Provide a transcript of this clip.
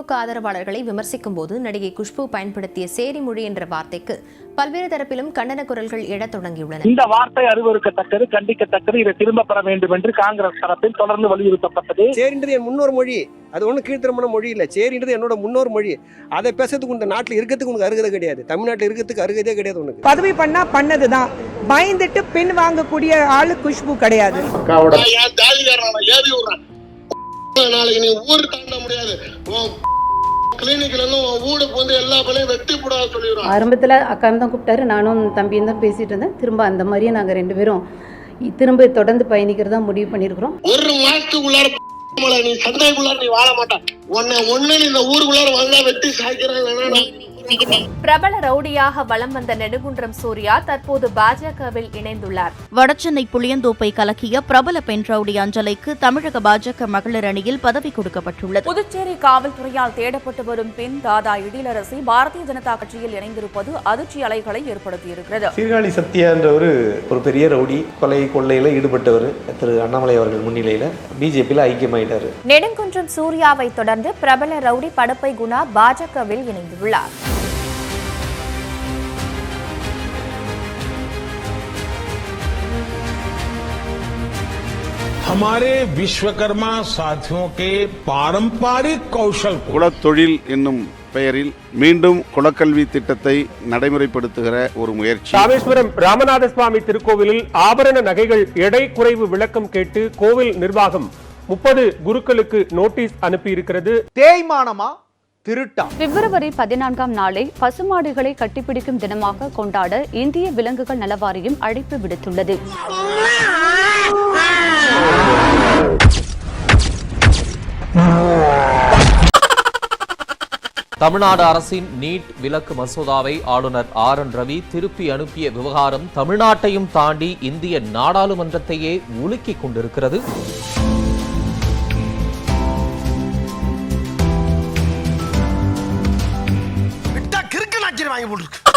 திமுக ஆதரவாளர்களை விமர்சிக்கும் போது நடிகை குஷ்பு பயன்படுத்திய சேரி மொழி என்ற வார்த்தைக்கு பல்வேறு தரப்பிலும் கண்டன குரல்கள் எழத் தொடங்கியுள்ளன. இந்த வார்த்தை அருவருக்கத்தக்கது, கண்டிக்கத்தக்கது, இதை திரும்ப பெற வேண்டும் என்று காங்கிரஸ் தரப்பில் தொடர்ந்து வலியுறுத்தப்பட்டது. சேரின்றது என் முன்னோர் மொழி, அது ஒன்றும் கீழ்த்தரமான மொழி இல்லை. சேரின்றது என்னோட முன்னோர் மொழி. அதை பேசுறதுக்கு இந்த நாட்டில் இருக்கிறதுக்கு உனக்கு அருகதை கிடையாது. தமிழ்நாட்டில் இருக்கிறதுக்கு அருகதே கிடையாது. உனக்கு பதவி பண்ணா பண்ணதுதான், பயந்துட்டு பின் வாங்கக்கூடிய ஆளு குஷ்பு கிடையாது. நாளைக்கு நீ ஊர் தாண்ட முடியாது. ஆரம்பத்தில் அக்காவும் தான் கூப்பிட்டாரு, நானும் தம்பியும் தான் பேசிட்டு இருந்தேன். திரும்ப அந்த மாதிரியே நாங்கள் 2 பேரும் திரும்ப தொடர்ந்து பயணிக்கிறதா முடிவு பண்ணியிருக்கிறோம். ஒரு மாசத்துக்குள்ளார நீ சந்தைக்குள்ளார நீ வாழ மாட்டான். ஒன்னு இந்த ஊருக்குள்ளார வந்தா வெட்டி சாய்க்கிறாங்க. பிரபல ரவுடியாக வலம் வந்த நெடுங்குன்றம் சூர்யா தற்போது பாஜகவில் இணைந்துள்ளார். வடசென்னை புளியந்தோப்பை கலக்கிய பிரபல பெண் ரவுடி அஞ்சலைக்கு தமிழக பாஜக மகளிர் அணியில் பதவி கொடுக்கப்பட்டுள்ளது. புதுச்சேரி காவல்துறையால் தேடப்பட்டு வரும் பெண் தாதா எழிலரசி பாரதிய ஜனதா கட்சியில் இணைந்திருப்பது அதிர்ச்சி அலைகளை ஏற்படுத்தியிருக்கிறது. சீர்காழி சத்யா என்ற ஒரு பெரிய ரவுடி கொள்ளையில ஈடுபட்டவர் திரு அண்ணாமலை அவர்கள் முன்னிலையில பிஜேபியில் ஐக்கியமாயிட்டார். நெடுங்குன்றம் சூர்யாவை தொடர்ந்து பிரபல ரவுடி படப்பை குணா பாஜகவில் இணைந்துள்ளார். हमारे विश्वकर्मा साथियों के पारंपरिक कौशल குலத்தொழில் என்னும் பெயரில் மீண்டும் குலக்கல்வி திட்டத்தை நடைமுறைப்படுத்துகிற ஒரு முயற்சி. ராமேஸ்வரம் ராமநாத சுவாமி திருக்கோவிலில் ஆபரண நகைகள் எடை குறைவு விளக்கம் கேட்டு கோவில் நிர்வாகம் 30 குருக்களுக்கு நோட்டீஸ் அனுப்பியிருக்கிறது. தேய்மானமா திருட்டா? பிப்ரவரி 14ஆம் நாளை பசுமாடுகளை கட்டிப்பிடிக்கும் தினமாக கொண்டாட இந்திய விலங்குகள் நல வாரியம் அழைப்பு விடுத்துள்ளது. தமிழ்நாடு அரசின் நீட் விலக்கு மசோதாவை ஆளுநர் RN ரவி திருப்பி அனுப்பிய விவகாரம் தமிழ்நாட்டையும் தாண்டி இந்திய நாடாளுமன்றத்தையே உலுக்கிக் கொண்டிருக்கிறது. கிறுக்கு நாச்சிரி வாங்கி போட்டுருக்கு.